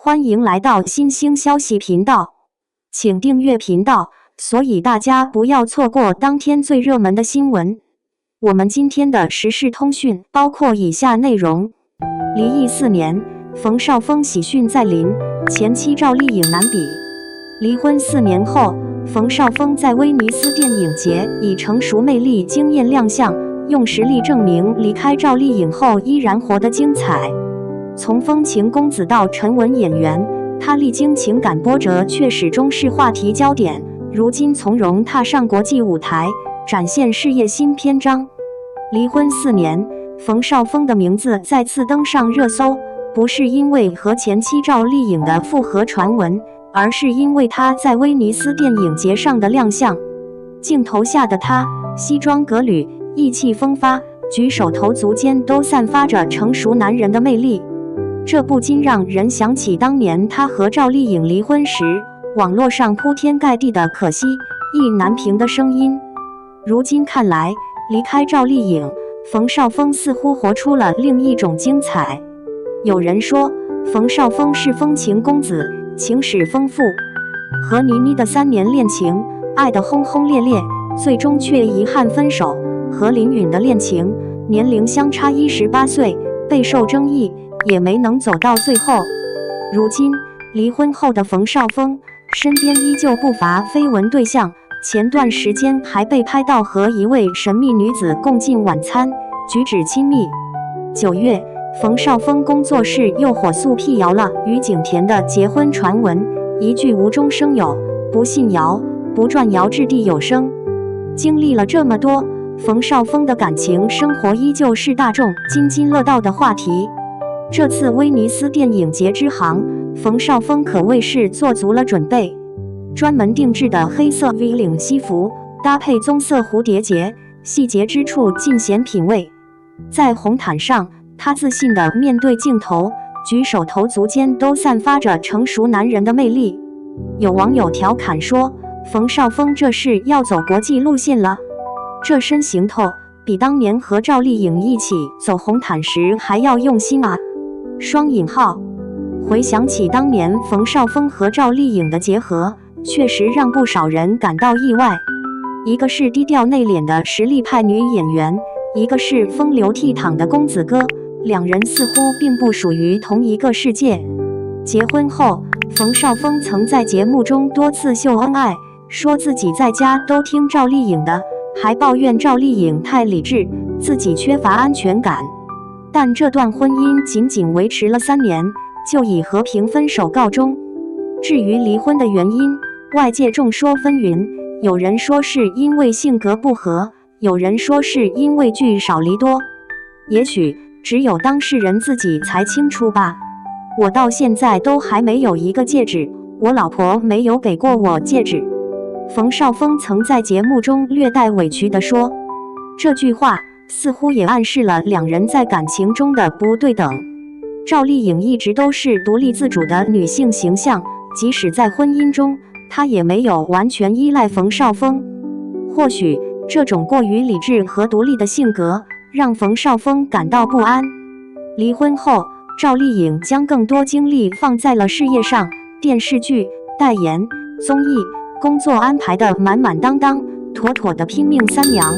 欢迎来到新兴消息频道，请订阅频道，所以大家不要错过当天最热门的新闻。我们今天的时事通讯包括以下内容：离异4年，冯绍峰喜讯在临，前妻赵丽颖难比。离婚4年后，冯绍峰在威尼斯电影节以成熟魅力惊艳亮相，用实力证明离开赵丽颖后依然活得精彩。从风情公子到沉稳演员，他历经情感波折却始终是话题焦点。如今从容踏上国际舞台，展现事业新篇章。离婚4年，冯绍峰的名字再次登上热搜，不是因为和前妻赵丽颖的复合传闻，而是因为他在威尼斯电影节上的亮相。镜头下的他，西装革履，意气风发，举手投足间都散发着成熟男人的魅力。这不禁让人想起当年他和赵丽颖离婚时，网络上铺天盖地的可惜、意难平的声音。如今看来，离开赵丽颖，冯绍峰似乎活出了另一种精彩。有人说，冯绍峰是风情公子，情史丰富，和倪妮的3年恋情，爱得轰轰烈烈，最终却遗憾分手；和林允的恋情，年龄相差18岁，备受争议，也没能走到最后。如今离婚后的冯绍峰身边依旧不乏绯闻对象，前段时间还被拍到和一位神秘女子共进晚餐，举止亲密。9月，冯绍峰工作室又火速辟谣了与景甜的结婚传闻，一句无中生有，不信谣，不传谣掷地有声。经历了这么多，冯绍峰的感情生活依旧是大众津津乐道的话题。这次威尼斯电影节之行，冯绍峰可谓是做足了准备。专门定制的黑色 V 领西服搭配棕色蝴蝶结，细节之处尽显品味。在红毯上，他自信地面对镜头，举手投足间都散发着成熟男人的魅力。有网友调侃说，冯绍峰这是要走国际路线了，这身行头比当年和赵丽颖一起走红毯时还要用心啊！双引号。回想起当年冯绍峰和赵丽颖的结合，确实让不少人感到意外。一个是低调内敛的实力派女演员，一个是风流倜傥的公子哥，两人似乎并不属于同一个世界。结婚后，冯绍峰曾在节目中多次秀恩爱，说自己在家都听赵丽颖的，还抱怨赵丽颖太理智，自己缺乏安全感。但这段婚姻仅仅维持了3年，就以和平分手告终。至于离婚的原因，外界众说纷纭，有人说是因为性格不合，有人说是因为聚少离多，也许只有当事人自己才清楚吧。我到现在都还没有一个戒指，我老婆没有给过我戒指。冯绍峰曾在节目中略带委屈地说，这句话似乎也暗示了两人在感情中的不对等。赵丽颖一直都是独立自主的女性形象，即使在婚姻中，她也没有完全依赖冯绍峰。或许这种过于理智和独立的性格让冯绍峰感到不安。离婚后，赵丽颖将更多精力放在了事业上，电视剧、代言、综艺，工作安排的满满当当，妥妥的拼命三娘。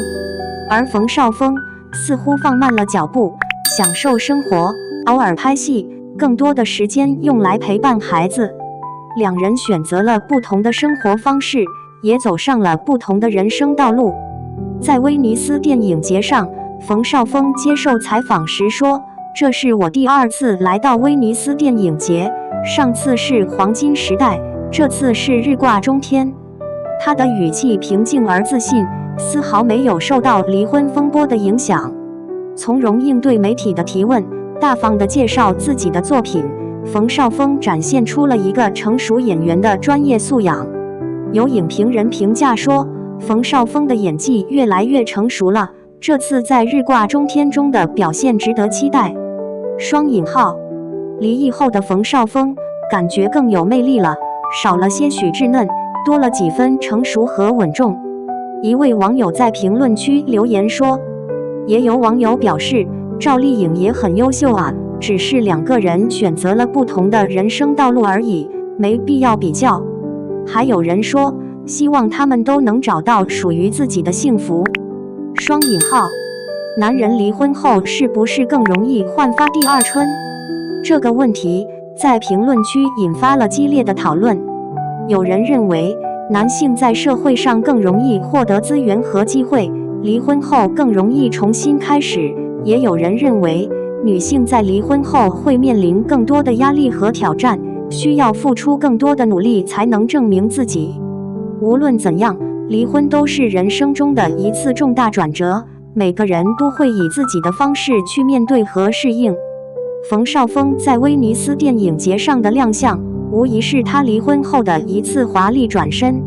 而冯绍峰似乎放慢了脚步，享受生活，偶尔拍戏，更多的时间用来陪伴孩子。两人选择了不同的生活方式，也走上了不同的人生道路。在威尼斯电影节上，冯绍峰接受采访时说，这是我第2次来到威尼斯电影节，上次是黄金时代，这次是日挂中天。他的语气平静而自信，丝毫没有受到离婚风波的影响，从容应对媒体的提问，大方地介绍自己的作品。冯绍峰展现出了一个成熟演员的专业素养。有影评人评价说，冯绍峰的演技越来越成熟了，这次在日挂中天中的表现值得期待。双引号。离异后的冯绍峰感觉更有魅力了，少了些许稚嫩，多了几分成熟和稳重。一位网友在评论区留言说，也有网友表示，赵丽颖也很优秀啊，只是两个人选择了不同的人生道路而已，没必要比较。还有人说，希望他们都能找到属于自己的幸福。双引号，男人离婚后是不是更容易焕发第二春？这个问题在评论区引发了激烈的讨论。有人认为，男性在社会上更容易获得资源和机会，离婚后更容易重新开始。也有人认为，女性在离婚后会面临更多的压力和挑战，需要付出更多的努力才能证明自己。无论怎样，离婚都是人生中的一次重大转折，每个人都会以自己的方式去面对和适应。冯绍峰在威尼斯电影节上的亮相，无疑是他离婚后的一次华丽转身。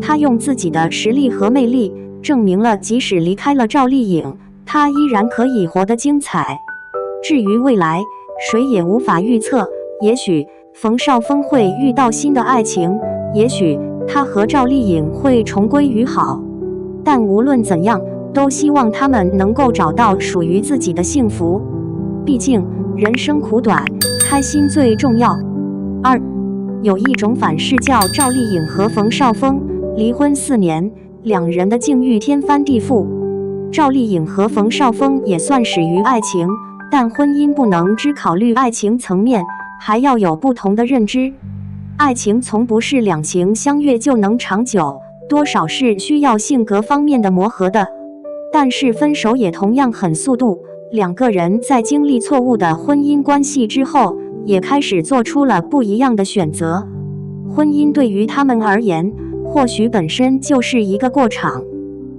他用自己的实力和魅力，证明了即使离开了赵丽颖，他依然可以活得精彩。至于未来，谁也无法预测，也许冯绍峰会遇到新的爱情，也许他和赵丽颖会重归于好。但无论怎样，都希望他们能够找到属于自己的幸福。毕竟人生苦短，开心最重要。2. 有一种反噬叫赵丽颖和冯绍峰离婚4年，两人的境遇天翻地覆。赵丽颖和冯绍峰也算始于爱情，但婚姻不能只考虑爱情层面，还要有不同的认知。爱情从不是两情相悦就能长久，多少是需要性格方面的磨合的。但是分手也同样很速度，两个人在经历错误的婚姻关系之后，也开始做出了不一样的选择。婚姻对于他们而言，或许本身就是一个过场。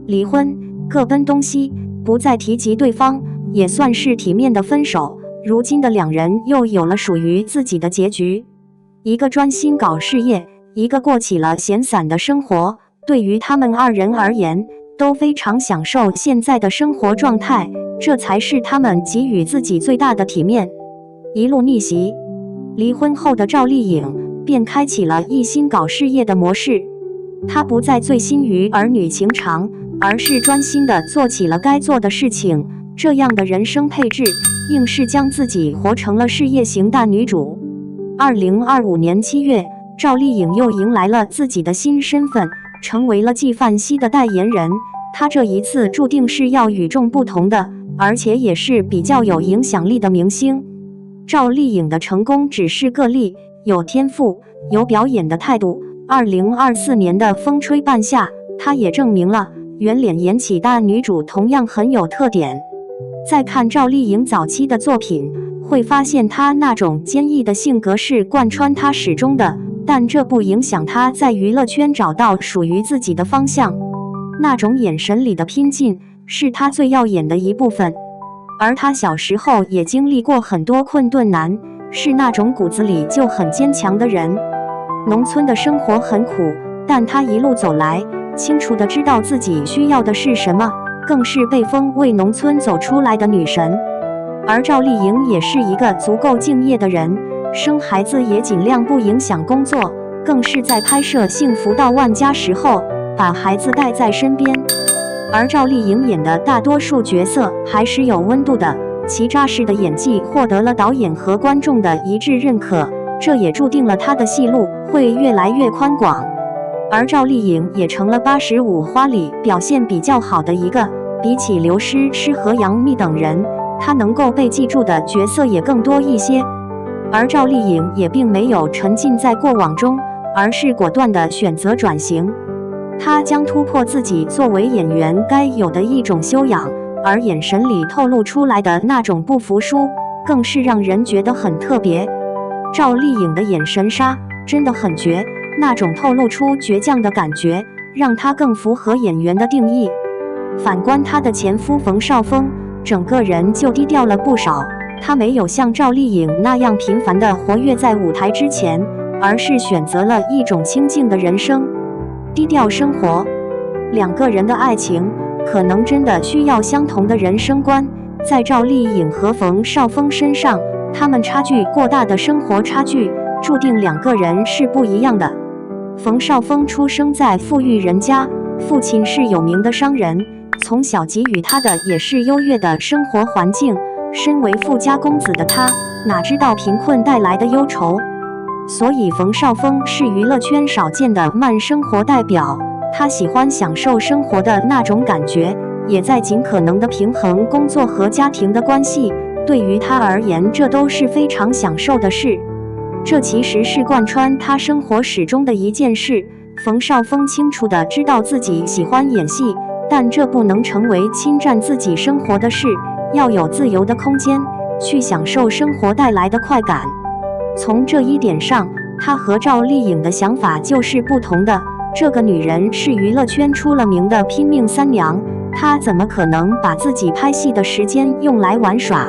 离婚，各奔东西，不再提及对方，也算是体面的分手。如今的两人又有了属于自己的结局，一个专心搞事业，一个过起了闲散的生活。对于他们二人而言，都非常享受现在的生活状态，这才是他们给予自己最大的体面。一路逆袭，离婚后的赵丽颖便开启了一心搞事业的模式。她不再醉心于儿女情长，而是专心地做起了该做的事情。这样的人生配置，硬是将自己活成了事业型大女主。2025年7月，赵丽颖又迎来了自己的新身份，成为了纪梵希的代言人。她这一次注定是要与众不同的，而且也是比较有影响力的明星。赵丽颖的成功只是个例，有天赋，有表演的态度。2024年的风吹半夏，她也证明了圆脸演起大女主同样很有特点。再看赵丽颖早期的作品，会发现她那种坚毅的性格是贯穿她始终的，但这不影响她在娱乐圈找到属于自己的方向。那种眼神里的拼劲，是她最耀眼的一部分。而她小时候也经历过很多困顿难，是那种骨子里就很坚强的人。农村的生活很苦，但她一路走来，清楚地知道自己需要的是什么，更是被封为农村走出来的女神。而赵丽颖也是一个足够敬业的人，生孩子也尽量不影响工作，更是在拍摄《幸福到万家》时候把孩子带在身边。而赵丽颖演的大多数角色还是有温度的，其扎实的演技获得了导演和观众的一致认可，这也注定了她的戏路会越来越宽广。而赵丽颖也成了85花里表现比较好的一个，比起刘诗诗和杨幂等人，她能够被记住的角色也更多一些。而赵丽颖也并没有沉浸在过往中，而是果断地选择转型。她将突破自己作为演员该有的一种修养，而眼神里透露出来的那种不服输，更是让人觉得很特别。赵丽颖的眼神杀真的很绝，那种透露出倔强的感觉，让她更符合演员的定义。反观她的前夫冯绍峰，整个人就低调了不少。他没有像赵丽颖那样频繁地活跃在舞台之前，而是选择了一种清静的人生，低调生活。两个人的爱情可能真的需要相同的人生观。在赵丽颖和冯绍峰身上，他们差距过大的生活差距，注定两个人是不一样的。冯绍峰出生在富裕人家，父亲是有名的商人，从小给予他的也是优越的生活环境，身为富家公子的他，哪知道贫困带来的忧愁？所以冯绍峰是娱乐圈少见的慢生活代表。他喜欢享受生活的那种感觉，也在尽可能的平衡工作和家庭的关系。对于他而言，这都是非常享受的事。这其实是贯穿他生活始终的一件事。冯绍峰清楚地知道自己喜欢演戏，但这不能成为侵占自己生活的事，要有自由的空间，去享受生活带来的快感。从这一点上，他和赵丽颖的想法就是不同的。这个女人是娱乐圈出了名的拼命三娘，她怎么可能把自己拍戏的时间用来玩耍？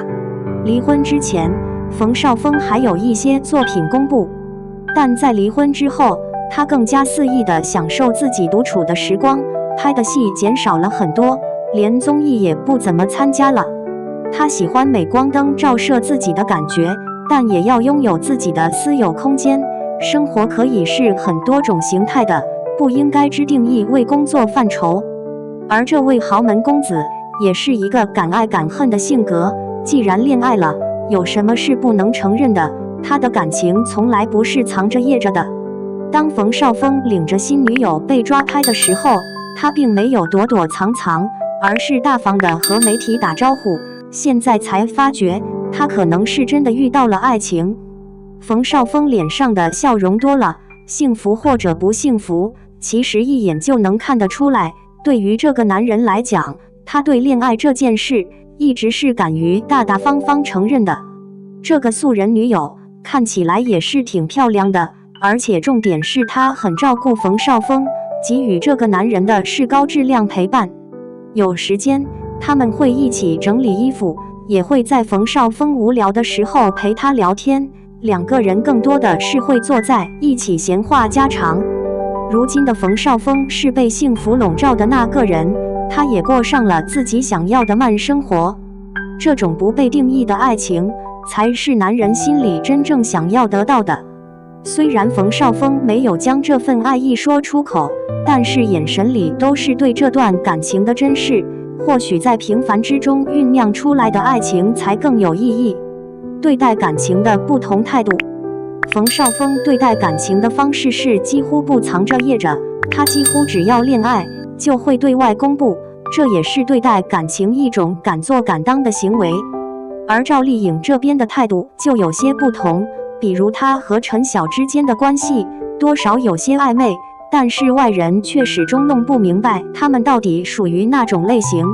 离婚之前，冯绍峰还有一些作品公布，但在离婚之后，他更加肆意地享受自己独处的时光，拍的戏减少了很多，连综艺也不怎么参加了。他喜欢镁光灯照射自己的感觉，但也要拥有自己的私有空间。生活可以是很多种形态的，不应该只定义为工作范畴。而这位豪门公子也是一个敢爱敢恨的性格，既然恋爱了，有什么是不能承认的？他的感情从来不是藏着掖着的。当冯绍峰领着新女友被抓拍的时候，他并没有躲躲藏藏，而是大方地和媒体打招呼。现在才发觉，他可能是真的遇到了爱情。冯绍峰脸上的笑容多了，幸福或者不幸福，其实一眼就能看得出来。对于这个男人来讲，他对恋爱这件事一直是敢于大大方方承认的。这个素人女友看起来也是挺漂亮的，而且重点是他很照顾冯绍峰，给予这个男人的是高质量陪伴。有时间他们会一起整理衣服，也会在冯绍峰无聊的时候陪他聊天，两个人更多的是会坐在一起闲话家常。如今的冯绍峰是被幸福笼罩的那个人，他也过上了自己想要的慢生活。这种不被定义的爱情，才是男人心里真正想要得到的。虽然冯绍峰没有将这份爱意说出口，但是眼神里都是对这段感情的珍视。或许在平凡之中酝酿出来的爱情才更有意义。对待感情的不同态度，冯绍峰对待感情的方式是几乎不藏着掖着，他几乎只要恋爱就会对外公布，这也是对待感情一种敢做敢当的行为。而赵丽颖这边的态度就有些不同，比如她和陈晓之间的关系多少有些暧昧，但是外人却始终弄不明白他们到底属于哪种类型。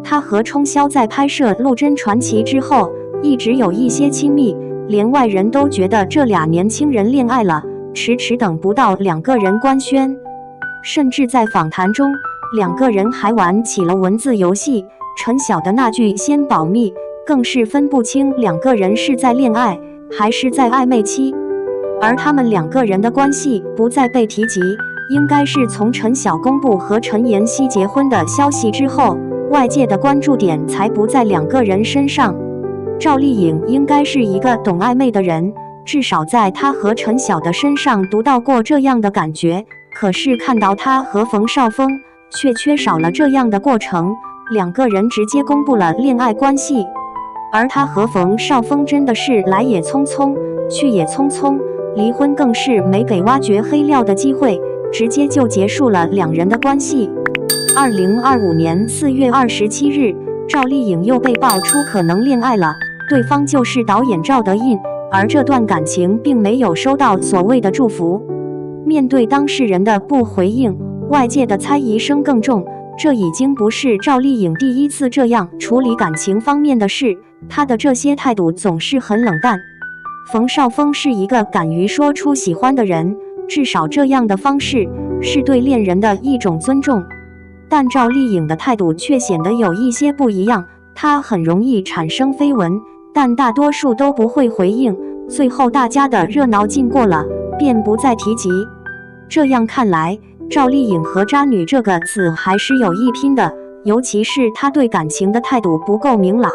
她和冲霄在拍摄《陆贞传奇》之后一直有一些亲密，连外人都觉得这俩年轻人恋爱了，迟迟等不到两个人官宣。甚至在访谈中，两个人还玩起了文字游戏，陈晓的那句先保密更是分不清两个人是在恋爱还是在暧昧期。而他们两个人的关系不再被提及，应该是从陈晓公布和陈妍希结婚的消息之后，外界的关注点才不在两个人身上。赵丽颖应该是一个懂暧昧的人，至少在她和陈晓的身上读到过这样的感觉，可是看到她和冯绍峰却缺少了这样的过程，两个人直接公布了恋爱关系。而她和冯绍峰真的是来也匆匆，去也匆匆，离婚更是没给挖掘黑料的机会，直接就结束了两人的关系。2025年4月27日，赵丽颖又被爆出可能恋爱了，对方就是导演赵德胤，而这段感情并没有收到所谓的祝福。面对当事人的不回应，外界的猜疑声更重。这已经不是赵丽颖第一次这样处理感情方面的事，她的这些态度总是很冷淡。冯绍峰是一个敢于说出喜欢的人，至少这样的方式是对恋人的一种尊重。但赵丽颖的态度却显得有一些不一样，她很容易产生绯闻，但大多数都不会回应，最后大家的热闹劲过了，便不再提及。这样看来，赵丽颖和渣女这个词还是有一拼的，尤其是她对感情的态度不够明朗。